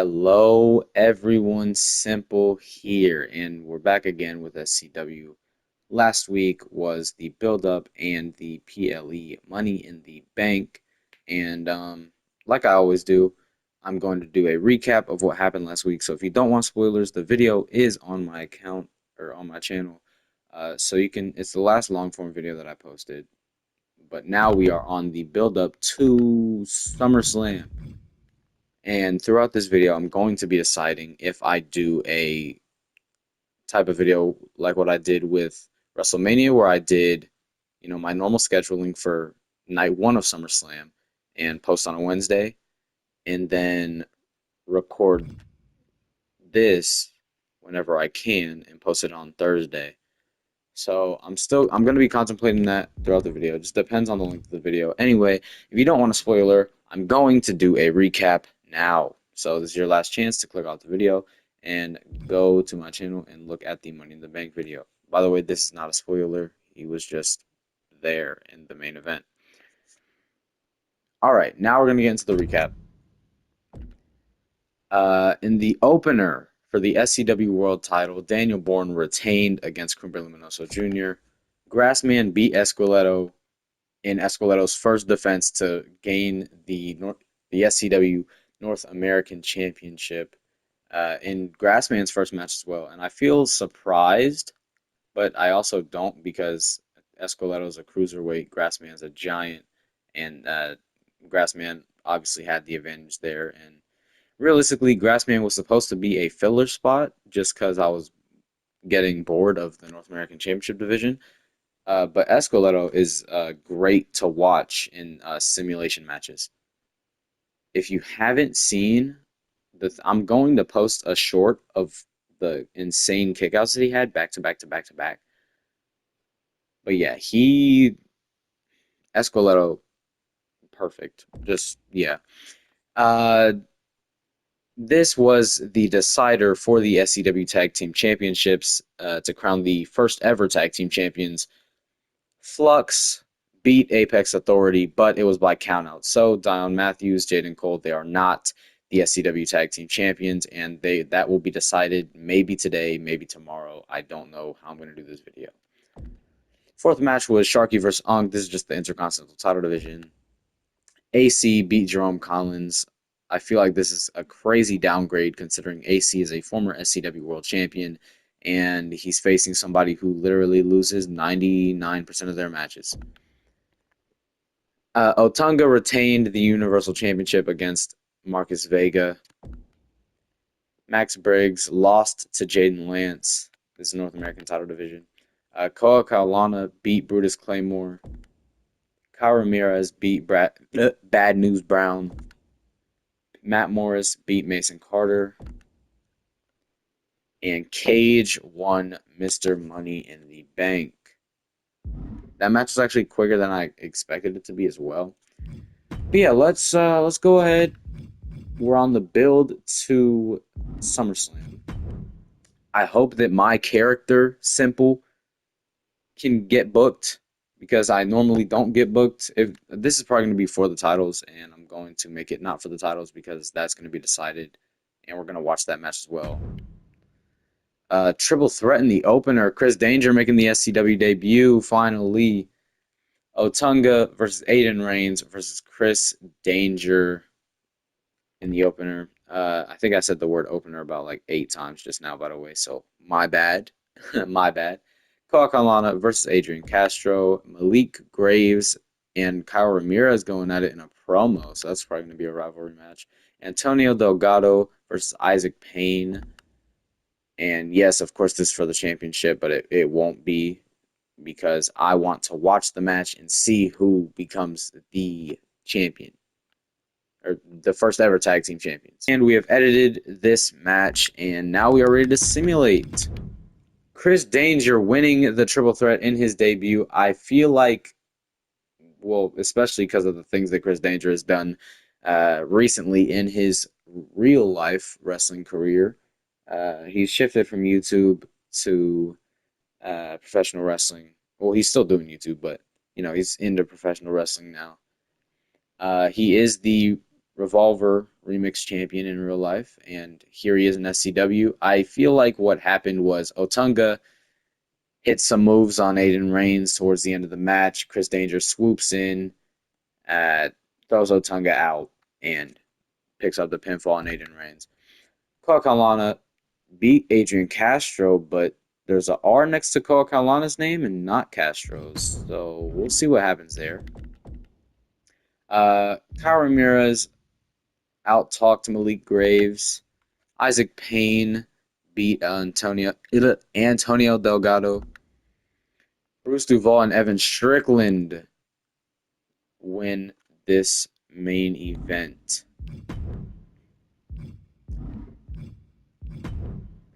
Hello, everyone. Simple here, and we're back again with SCW. Last week was the build up and the PLE Money in the Bank, and like I always do, I'm going to do a recap of what happened last week. So if you don't want spoilers, the video is on my account or on my channel, so you can. It's the last long form video that I posted, but now we are on the build up to SummerSlam. And throughout this video, I'm going to be deciding if I do a type of video like what I did with WrestleMania, where I did, my normal scheduling for night one of SummerSlam and post on a Wednesday, and then record this whenever I can and post it on Thursday. So I'm going to be contemplating that throughout the video. It just depends on the length of the video. Anyway, if you don't want a spoiler, I'm going to do a recap now. So this is your last chance to click off the video and go to my channel and look at the Money in the Bank video. By the way, this is not a spoiler. He was just there in the main event. All right, now we're going to get into the recap. In the opener for the SCW World title, Daniel Bourne retained against Kimberly Minoso Jr. Grassman beat Esqueleto in Esqueleto's first defense to gain the SCW North American Championship in Grassman's first match as well. And I feel surprised, but I also don't because Esqueleto's a cruiserweight, Grassman's a giant, and Grassman obviously had the advantage there. And realistically, Grassman was supposed to be a filler spot just because I was getting bored of the North American Championship division. But Esqueleto is great to watch in simulation matches. If you haven't seen I'm going to post a short of the insane kickouts that he had back to back to back to back. But yeah, Esqueleto, perfect. Just yeah. Uh, this was the decider for the SCW Tag Team Championships to crown the first ever Tag Team Champions. Flux beat Apex Authority, but it was by countout. So Dion Matthews, Jaden Cole, they are not the SCW Tag Team Champions, and that will be decided maybe today, maybe tomorrow. I don't know how I'm going to do this video. Fourth match was Sharky versus Unk. This is just the Intercontinental Title Division. AC beat Jerome Collins. I feel like this is a crazy downgrade considering AC is a former SCW World Champion and he's facing somebody who literally loses 99% of their matches. Otunga retained the Universal Championship against Marcus Vega. Max Briggs lost to Jaden Lance. This is North American Title Division. Koa Kaulana beat Brutus Claymore. Kyle Ramirez beat Bad News Brown. Matt Morris beat Mason Carter. And Cage won Mr. Money in the Bank. That match was actually quicker than I expected it to be as well. But yeah, let's go ahead. We're on the build to SummerSlam. I hope that my character, Simple, can get booked because I normally don't get booked. If this is probably going to be for the titles, and I'm going to make it not for the titles because that's going to be decided, and we're going to watch that match as well. Triple threat in the opener. Chris Danger making the SCW debut finally. Otunga versus Aiden Reigns versus Chris Danger in the opener. I think I said the word opener about like 8 times just now, by the way, so my bad. My bad. Kakalana versus Adrian Castro, Malik Graves, and Kyle Ramirez going at it in a promo, so that's probably going to be a rivalry match. Antonio Delgado versus Isaac Payne. And yes, of course, this is for the championship, but it won't be because I want to watch the match and see who becomes the champion or the first ever tag team champions. And we have edited this match, and now we are ready to simulate. Chris Danger winning the triple threat in his debut. I feel like, well, especially because of the things that Chris Danger has done recently in his real life wrestling career. He's shifted from YouTube to professional wrestling. Well, he's still doing YouTube, but he's into professional wrestling now. He is the Revolver Remix champion in real life, and here he is in SCW. I feel like what happened was Otunga hit some moves on Aiden Reigns towards the end of the match. Chris Danger swoops in, uh, throws Otunga out, and picks up the pinfall on Aiden Reigns. Koakalana beat Adrian Castro, but there's a R next to Koakalana's name and not Castro's, so we'll see what happens there. Kyle Ramirez out-talked Malik Graves. Isaac Payne beat Antonio Delgado. Bruce Duval and Evan Strickland win this main event.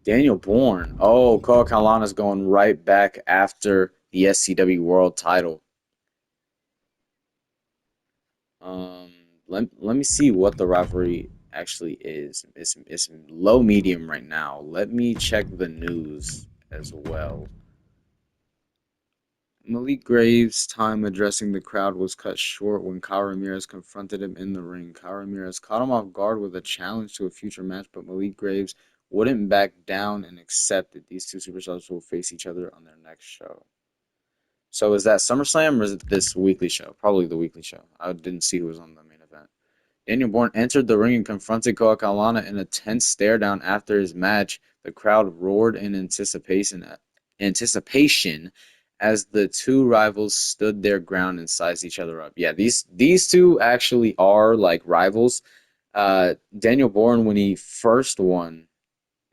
Daniel Bourne. Oh, Cole Kalana's going right back after the SCW World title. Um, let me see what the rivalry actually is. It's low medium right now. Let me check the news as well. Malik Graves' time addressing the crowd was cut short when Kyle Ramirez confronted him in the ring. Kyle Ramirez caught him off guard with a challenge to a future match, but Malik Graves wouldn't back down and accepted. These two superstars will face each other on their next show. So is that SummerSlam or is it this weekly show? Probably the weekly show. I didn't see who was on the main event. Daniel Bourne entered the ring and confronted Koakalana in a tense stare down after his match. The crowd roared in anticipation as the two rivals stood their ground and sized each other up. Yeah, these two actually are like rivals. Daniel Bourne, when he first won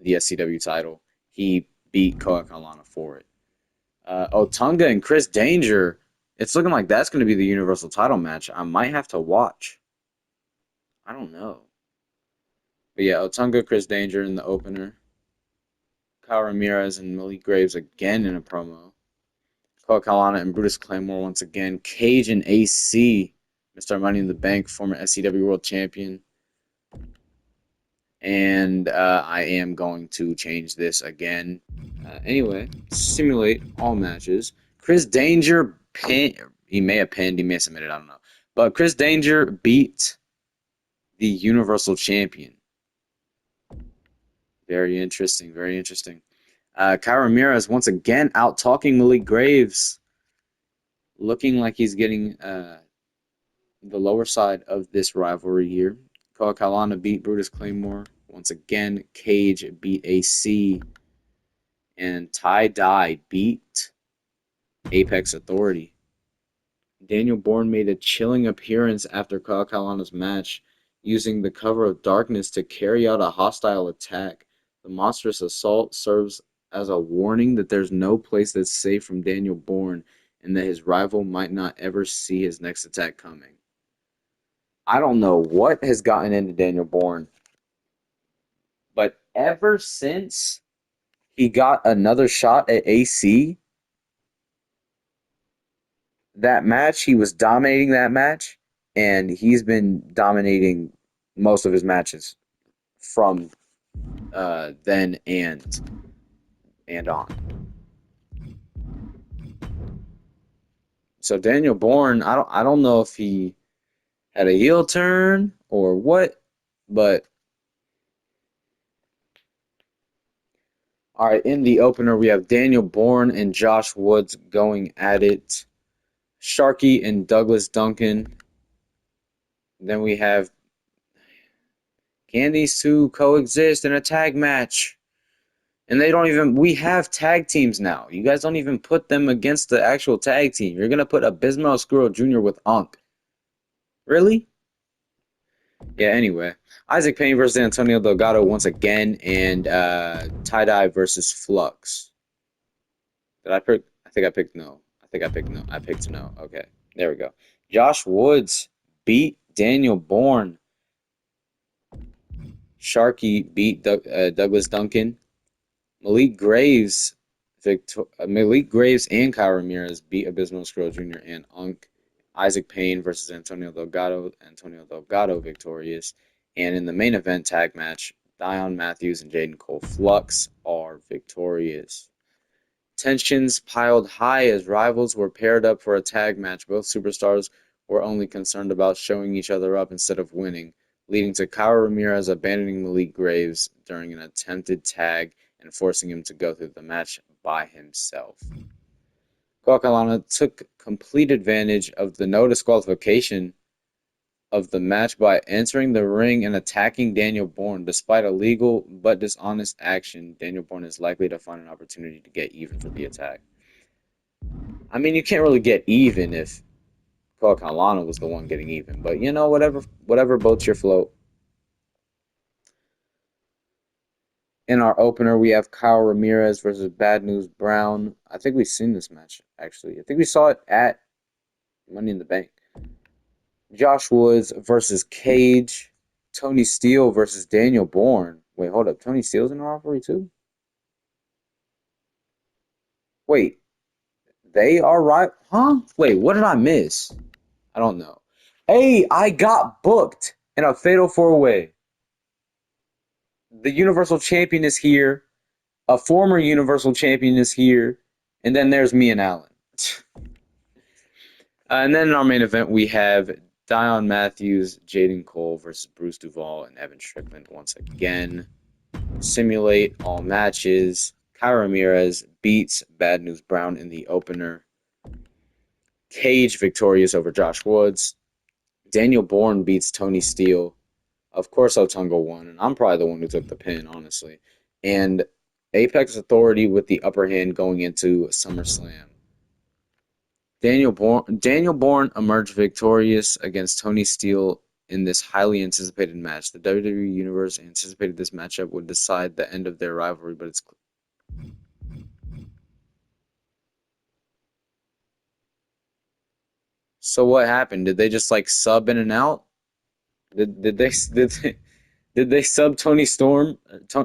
the SCW title, he beat Koakalana for it. Otunga and Chris Danger, it's looking like that's going to be the Universal title match. I might have to watch. I don't know. But yeah, Otunga, Chris Danger in the opener. Kyle Ramirez and Malik Graves again in a promo. Cole Kalana and Brutus Claymore once again. Cage and AC, Mr. Money in the Bank, former SCW World Champion. And I am going to change this again. Anyway, simulate all matches. Chris Danger he may have pinned, he may have submitted, I don't know. But Chris Danger beat the Universal Champion. Very interesting, very interesting. Kyle Ramirez once again out talking Malik Graves, looking like he's getting the lower side of this rivalry here. Cole Kalana beat Brutus Claymore. Once again, Cage beat AC. And Ty Dye beat Apex Authority. Daniel Bourne made a chilling appearance after Kyle Kalana's match, using the cover of darkness to carry out a hostile attack. The monstrous assault serves as a warning that there's no place that's safe from Daniel Bourne and that his rival might not ever see his next attack coming. I don't know what has gotten into Daniel Bourne, but ever since he got another shot at AC, that match, he was dominating that match, and he's been dominating most of his matches from then and on. So Daniel Bourne, I don't know if he had a heel turn or what, but all right, in the opener we have Daniel Bourne and Josh Woods going at it. Sharky and Douglas Duncan. Then we have, can these two coexist in a tag match? And they don't even, we have tag teams now. You guys don't even put them against the actual tag team. You're going to put Abismo Oscuro Jr. with Unk. Really? Yeah, anyway. Isaac Payne versus Antonio Delgado once again, and Tie-Dye versus Flux. Did I pick? I think I picked no. I think I picked no. I picked no. Okay, there we go. Josh Woods beat Daniel Bourne. Sharky beat Douglas Duncan. Malik Graves and Kyle Ramirez beat Abismo Scroll Jr. and Unk. Isaac Payne versus Antonio Delgado. Antonio Delgado victorious. And in the main event tag match, Dion Matthews and Jaden Cole Flux are victorious. Tensions piled high as rivals were paired up for a tag match. Both superstars were only concerned about showing each other up instead of winning. leading to Kyle Ramirez abandoning Malik Graves during an attempted tag and forcing him to go through the match by himself. Coquelin took complete advantage of the no disqualification of the match by entering the ring and attacking Daniel Bourne. Despite illegal but dishonest action, Daniel Bourne is likely to find an opportunity to get even for the attack. I mean, you can't really get even if Coquelin was the one getting even, but you know, whatever boats your float. In our opener, we have Kyle Ramirez versus Bad News Brown. I think we've seen this match, actually. I think we saw it at Money in the Bank. Josh Woods versus Cage. Tony Steele versus Daniel Bourne. Wait, hold up. Tony Steele's in the rivalry too? Wait, they are right? Huh? Wait, what did I miss? I don't know. Hey, I got booked in a fatal four-way. The Universal Champion is here. A former Universal Champion is here. And then there's me and Alan. And then in our main event, we have Dion Matthews, Jaden Cole versus Bruce Duval and Evan Strickland once again. Simulate all matches. Kyle Ramirez beats Bad News Brown in the opener. Cage victorious over Josh Woods. Daniel Bourne beats Tony Steele. Of course, Otunga won, and I'm probably the one who took the pin, honestly. And Apex Authority with the upper hand going into SummerSlam. Daniel Bourne emerged victorious against Tony Steele in this highly anticipated match. The WWE Universe anticipated this matchup would decide the end of their rivalry, but it's so what happened? Did they just like sub in and out? Did they sub Tony Storm?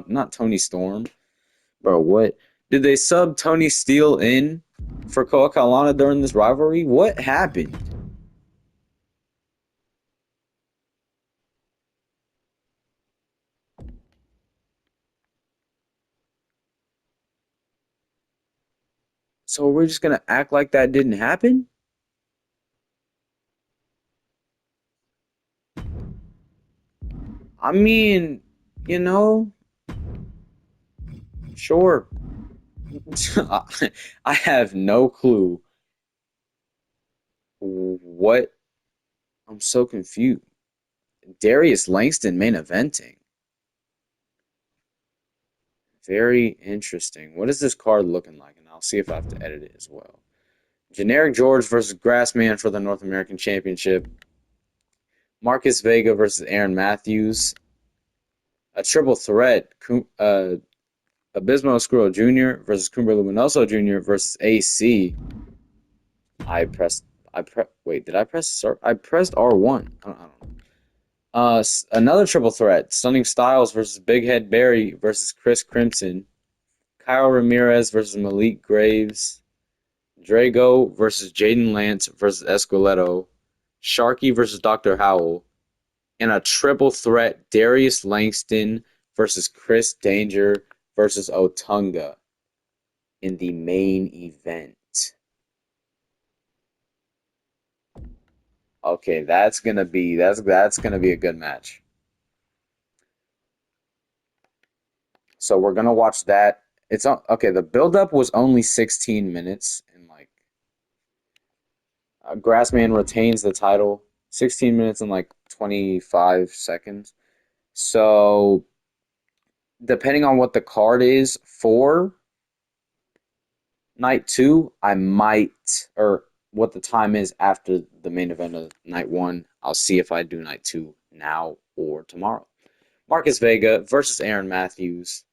Not Tony Storm, bro. What did they sub Tony Steele in for Coca-Cola during this rivalry? What happened? So we're just gonna act like that didn't happen? I mean, you know, sure. I have no clue what. I'm so confused. Darius Langston main eventing. Very interesting. What is this card looking like? And I'll see if I have to edit it as well. Generic George versus Grassman for the North American Championship. Marcus Vega versus Aaron Matthews. A triple threat. Abismo Scurll Jr. versus Cumber Luminoso Jr. versus AC. I pressed. Wait, did I press? I pressed R1. I don't know. Another triple threat: Stunning Styles versus Big Head Barry versus Chris Crimson. Kyle Ramirez versus Malik Graves. Drago versus Jaden Lance versus Esqueleto. Sharky versus Dr. Howell. And a triple threat: Darius Langston versus Chris Danger versus Otunga in the main event. Okay, that's gonna be a good match. So we're gonna watch that. Okay. The build up was only 16 minutes, and like Grassman retains the title. 16 minutes and like 25 seconds. So depending on what the card is for night two, I might, or what the time is after the main event of night one, I'll see if I do night two now or tomorrow. Marcus Vega versus Aaron Matthews.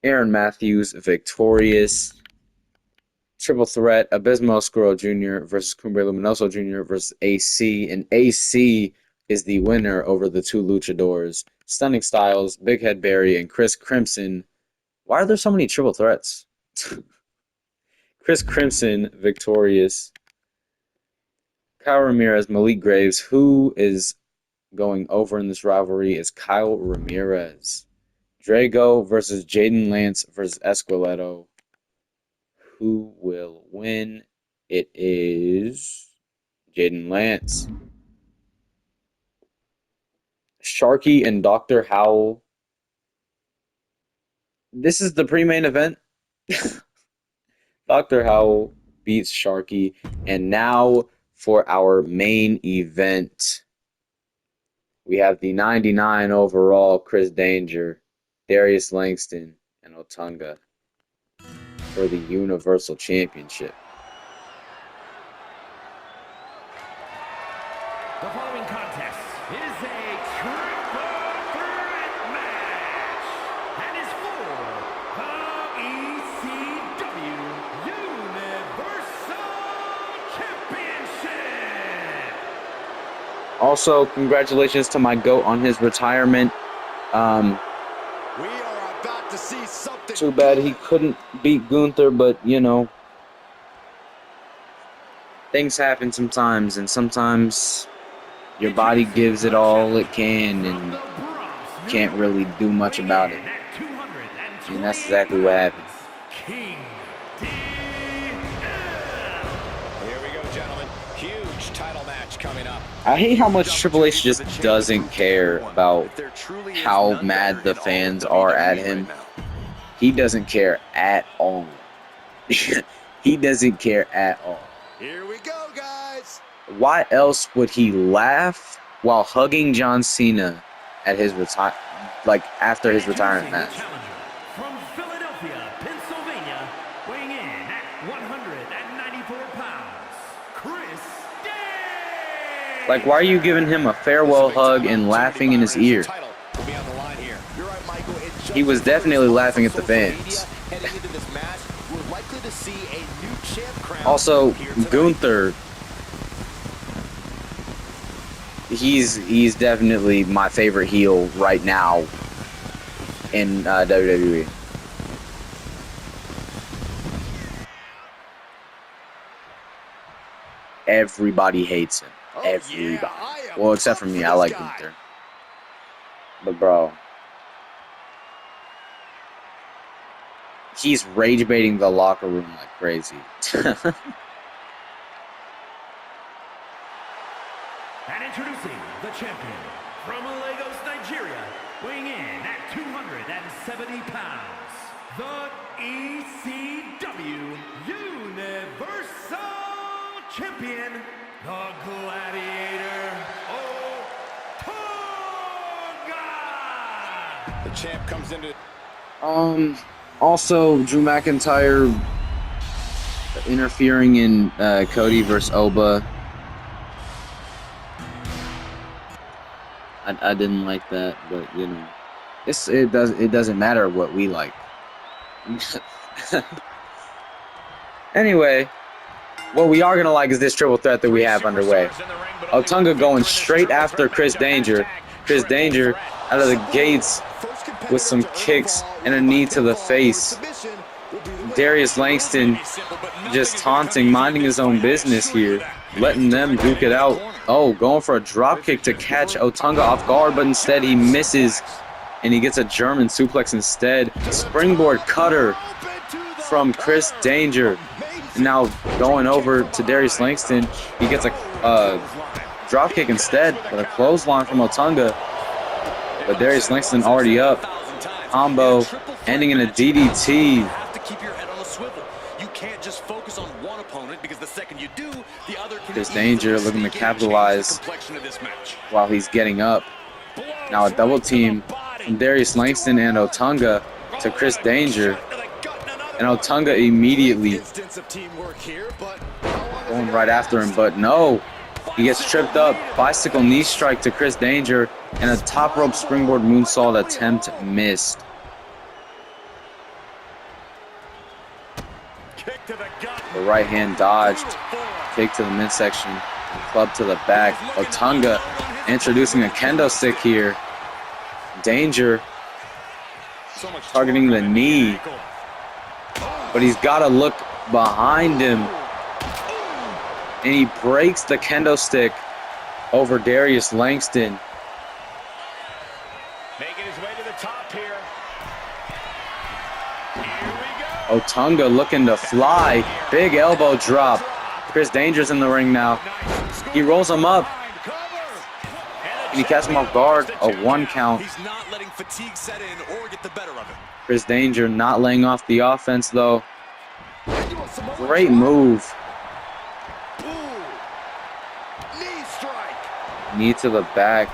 Aaron Matthews victorious. Triple threat: Abismo Scurll Jr. versus Cumbre Luminoso Jr. versus AC, and AC is the winner over the two luchadors, Stunning Styles, Big Head Barry, and Chris Crimson. Why are there so many triple threats? Chris Crimson victorious. Kyle Ramirez, Malik Graves. Who is going over in this rivalry is Kyle Ramirez. Drago versus Jaden Lance versus Esqueleto. Who will win? It is Jaden Lance. Sharky and Dr. Howell. This is the pre-main event. Dr. Howell beats Sharky. And now for our main event. We have the 99 overall Chris Danger, Darius Langston, and Otunga for the Universal Championship. The following contest is a triple threat match and is for the ECW Universal Championship. Also, congratulations to my GOAT on his retirement. We are about to see something. Too bad he couldn't beat Gunther, but you know, things happen sometimes, and sometimes your body gives it all it can, and you can't really do much about it. And that's exactly what happened. King Here we go, gentlemen. Huge title match coming up. I hate how much Triple H just doesn't care about how mad the fans are at him. He doesn't care at all. He doesn't care at all. Here we go, guys. Why else would he laugh while hugging John Cena at his after his retirement match? from Philadelphia, Pennsylvania, weighing in at 194 pounds, Chris Day. Like, why are you giving him a farewell hug and laughing in his ear? He was definitely laughing at the fans. Also, Gunther, he's definitely my favorite heel right now in WWE. Everybody hates him. Everybody. Well, except for me. I like Gunther. But bro, he's rage baiting the locker room like crazy. And introducing the champion from Lagos, Nigeria, weighing in at 270 pounds, the ECW Universal Champion, the Gladiator Otunga. The champ comes into. Also, Drew McIntyre interfering in Cody versus Oba. I didn't like that, but you know, it doesn't matter what we like. Anyway, what we are gonna like is this triple threat that we have underway. Otunga going straight after Chris Danger. Chris Danger out of the gates with some kicks and a knee to the face. Darius Langston just taunting, minding his own business here, letting them duke it out. Oh, going for a dropkick to catch Otunga off guard, but instead he misses, and he gets a German suplex instead. Springboard cutter from Chris Danger. And now going over to Darius Langston, he gets a dropkick instead, but a clothesline from Otunga. But Darius Langston already up. Combo ending in a DDT. Chris Danger looking to capitalize while he's getting up. Now a double team from Darius Langston and Otunga to Chris Danger. And Otunga immediately going right after him, but no. He gets tripped up. Bicycle knee strike to Chris Danger, and a top rope springboard moonsault attempt missed. The right hand dodged. Kick to the midsection. Club to the back. Otunga introducing a kendo stick here. Danger targeting the knee. But he's got to look behind him. And he breaks the kendo stick over Darius Langston. Making his way to the top here. Here we go. Otunga looking to fly. Big elbow drop. Chris Danger's in the ring now. He rolls him up. Can he catch him off guard? A 1 count. He's not letting fatigue set in or get the better of him. Chris Danger not laying off the offense, though. Great move. Knee strike. Knee to the back.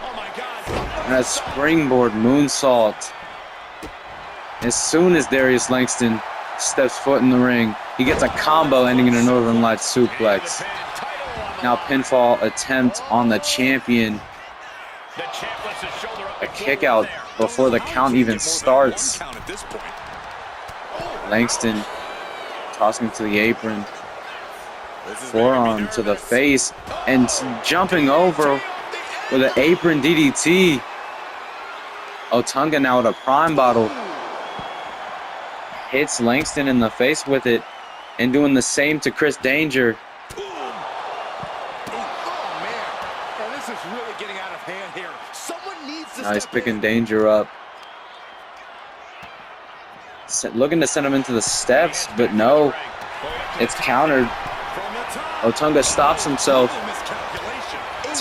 Oh my God. And a springboard moonsault. As soon as Darius Langston steps foot in the ring, he gets a combo ending in a Northern Lights suplex. Now pinfall attempt on the champion. A kick out before the count even starts. Langston tossing to the apron. Forearm to the face and jumping over with an apron DDT. Otunga now with a prime bottle. Hits Langston in the face with it and doing the same to Chris Danger. Now he's picking Danger up. Looking to send him into the steps, but no. It's countered. Otunga stops himself.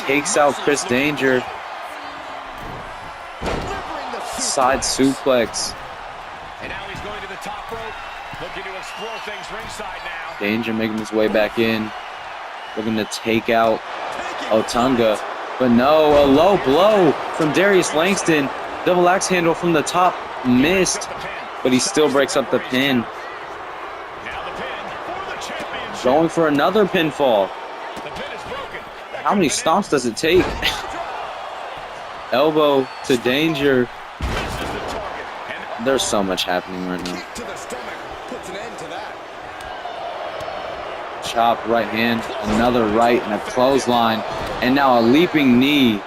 Takes out Chris Danger. Side suplex. And now he's going to the top rope, looking to explore things ringside now. Danger making his way back in. Looking to take out Otunga. But no, a low blow from Darius Langston. Double axe handle from the top. Missed. But he still breaks up the pin. Going for another pinfall. How many stomps does it take? Elbow to Danger. There's so much happening right now. Chop, right hand, another right, and a clothesline. And now a leaping knee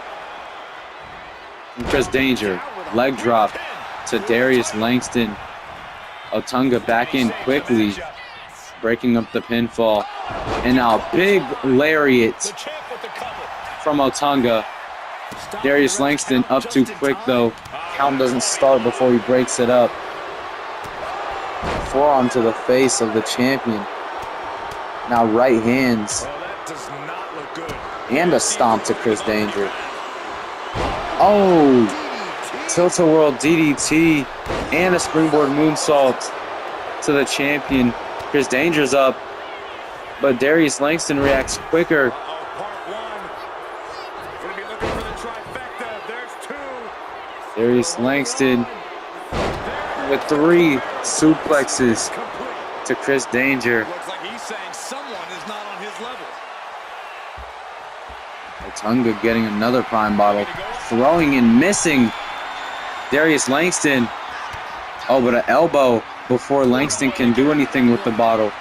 from Chris Danger. Leg drop to Darius Langston. Otunga back in quickly, breaking up the pinfall. And now a big lariat from Otunga. Darius Langston up too quick though. Count doesn't start before he breaks it up. Forearm to the face of the champion. Now right hands. And a stomp to Chris Danger. Oh! Tilt-a-whirl DDT and a springboard moonsault to the champion. Chris Danger's up, but Darius Langston reacts quicker. Darius Langston with 3 suplexes to Chris Danger. Looks like he's saying someone is not on his level. Otunga getting another prime bottle, throwing and missing Darius Langston. Oh, but an elbow before Langston can do anything with the bottle.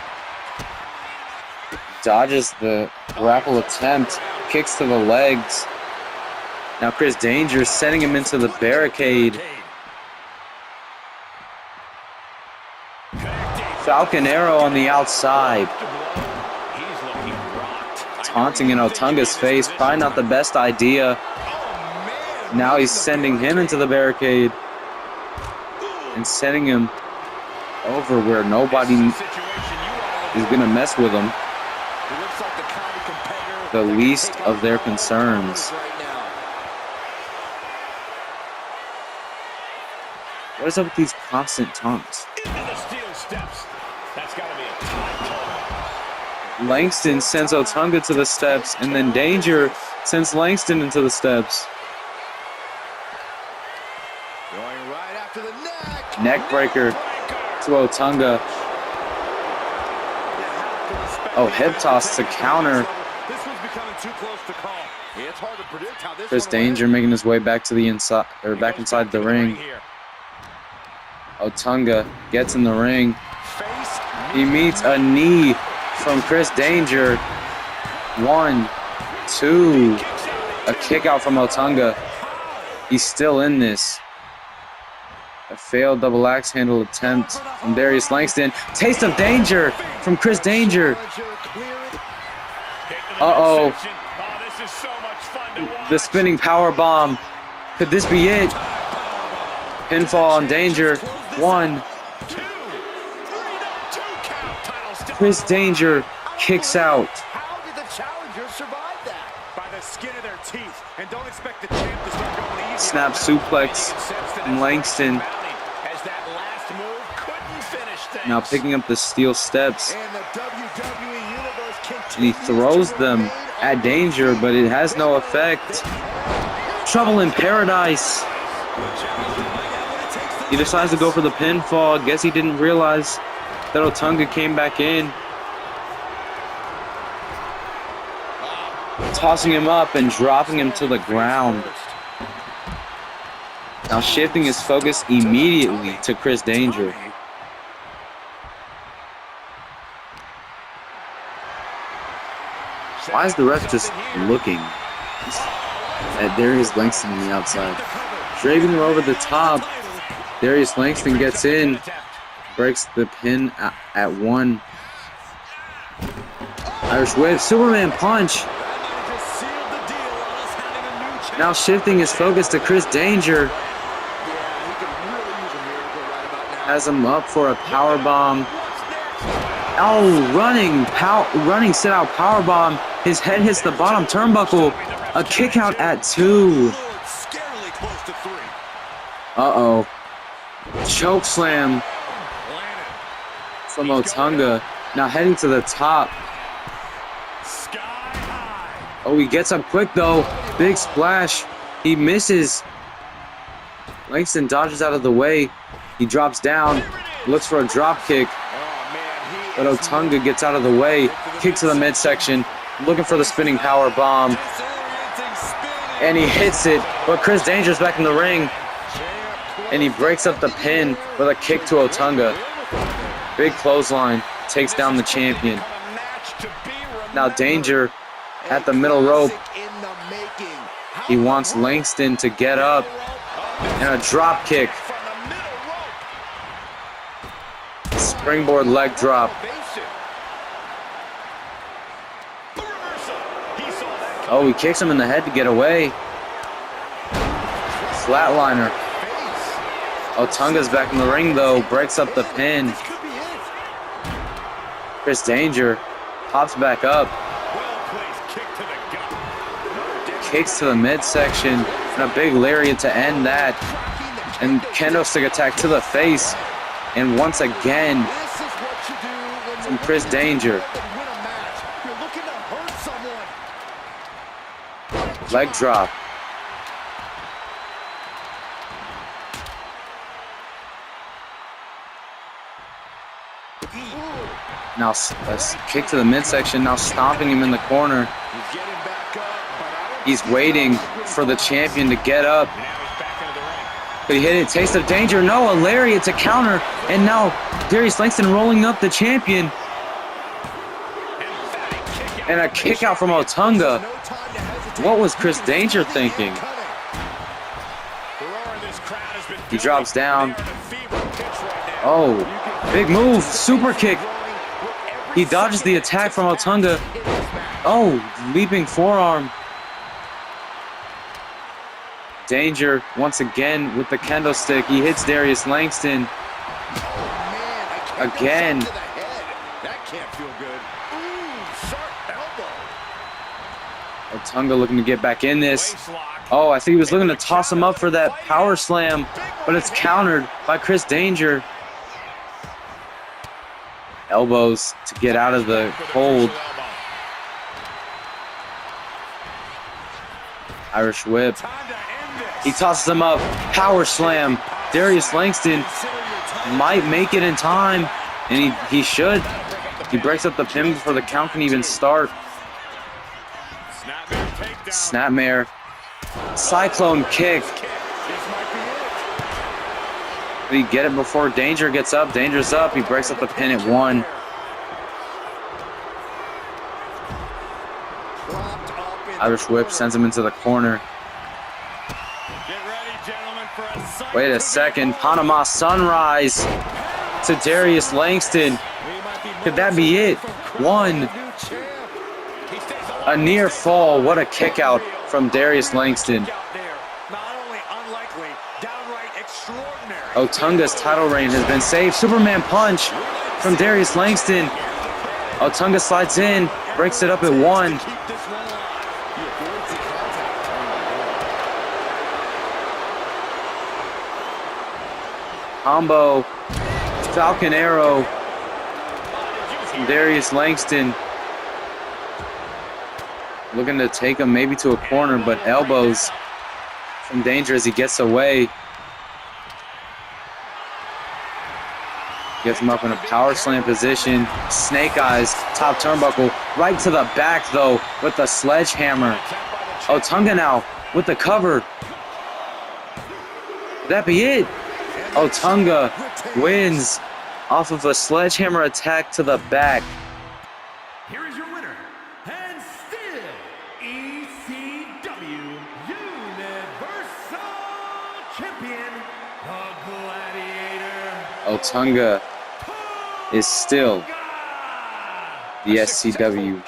Dodges the grapple attempt, kicks to the legs. Now Chris Danger setting him into the barricade. Falcon Arrow on the outside. Taunting in Otunga's face, probably not the best idea. Now he's sending him into the barricade and sending him over where nobody is going to mess with him. The least of their concerns. What is up with these constant taunts? Langston sends Otunga to the steps, and then Danger sends Langston into the steps. Going right after the neck. Neck breaker to Otunga. Oh, hip toss to counter. This one's becoming too close to call. It's hard to predict how this Chris Danger making his way back to the inside, or back inside the ring. Otunga gets in the ring. He meets a knee from Chris Danger. 1, 2. A kick out from Otunga. He's still in this. A failed double axe handle attempt from Darius Langston. Taste of danger from Chris Danger. Uh-oh. The spinning power bomb. Could this be it? Pinfall on Danger. 1. Chris Danger kicks out. How did the challengers survive that? By the skin of their teeth and And don't expect the champ to start going easy. Snap suplex from Langston. As that last move couldn't finish things. Now picking up the steel steps. And the WWE Universe continues And he throws them at Danger, but it has no effect. Trouble in Paradise. He decides to go for the pinfall. Guess he didn't realize that Otunga came back in. Tossing him up and dropping him to the ground. Now shifting his focus immediately to Chris Danger. Why is the ref just looking at Darius Langston on the outside? Draping him over the top. Darius Langston gets in. Breaks the pin at 1. Irish whip. Superman punch. Now shifting his focus to Chris Danger. Has him up for a power bomb. Oh, running sit-out power bomb. His head hits the bottom turnbuckle. A kick out at 2. Uh-oh. Choke slam from Otunga. Now heading to the top. Oh, he gets up quick though. Big splash. He misses. Langston dodges out of the way. He drops down. Looks for a drop kick. But Otunga gets out of the way. Kick to the midsection. Looking for the spinning power bomb. And he hits it. But Chris Danger's back in the ring. And he breaks up the pin with a kick to Otunga. Big clothesline. Takes down the champion. Now Danger at the middle rope. He wants Langston to get up. And a drop kick. Springboard leg drop. Oh, he kicks him in the head to get away. Flatliner. Otunga's back in the ring though. Breaks up the pin. Chris Danger pops back up. Kicks to the midsection. And a big lariat to end that. And kendo stick attack to the face. And once again, from Chris Danger. Leg drop. Now a kick to the midsection. Now stomping him in the corner. He's waiting for the champion to get up. But he hit it. Taste of danger. No, a lariat to counter. And now Darius Langston rolling up the champion. And a kick out from Otunga. What was Chris Danger thinking? He drops down. Oh, big move. Super kick. He dodges the attack from Otunga. Oh, leaping forearm. Danger once again with the kendo stick. He hits Darius Langston. Again. That can't feel good. Ooh, sharp elbow. Otunga looking to get back in this. Oh, I think he was looking to toss him up for that power slam, but it's countered by Chris Danger. Elbows to get out of the hold. Irish whip. He tosses him up. Power slam. Darius Langston might make it in time, and he should. He breaks up the pin before the count can even start. Snapmare. Cyclone kick. Did he get it before Danger gets up? Danger's up. He breaks up the pin at 1. Irish whip sends him into the corner. Wait a second. Panama Sunrise to Darius Langston. Could that be it? 1. A near fall. What a kick out from Darius Langston. Otunga's title reign has been saved. Superman punch from Darius Langston. Otunga slides in, breaks it up at 1. Combo. Falcon Arrow. From Darius Langston. Looking to take him maybe to a corner, but elbows from Danger as he gets away. Gets him up in a power slam position. Snake Eyes, top turnbuckle. Right to the back, though, with the sledgehammer. Otunga now with the cover. Would that be it? Otunga wins off of a sledgehammer attack to the back. Here is your winner, and still ECW Universal Champion, the Gladiator. Otunga is still the SCW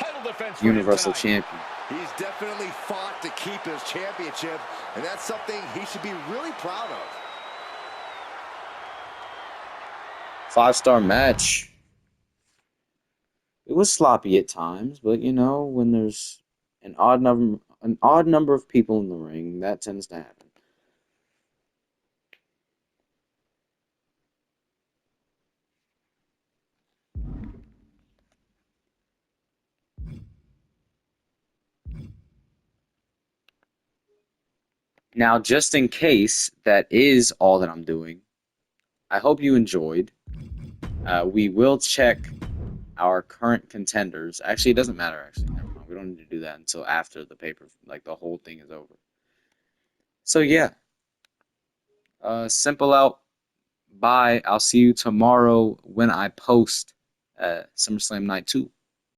Universal Champion. He's definitely fought to keep his championship, and that's something he should be really proud of. 5-star match. It was sloppy at times, but you know, when there's an odd number of people in the ring, that tends to happen. Now, just in case that is all that I'm doing, I hope you enjoyed. We will check our current contenders. Actually, it doesn't matter, actually. Never mind. We don't need to do that until after the paper, like the whole thing is over. So, yeah. Simple out. Bye. I'll see you tomorrow when I post SummerSlam Night 2.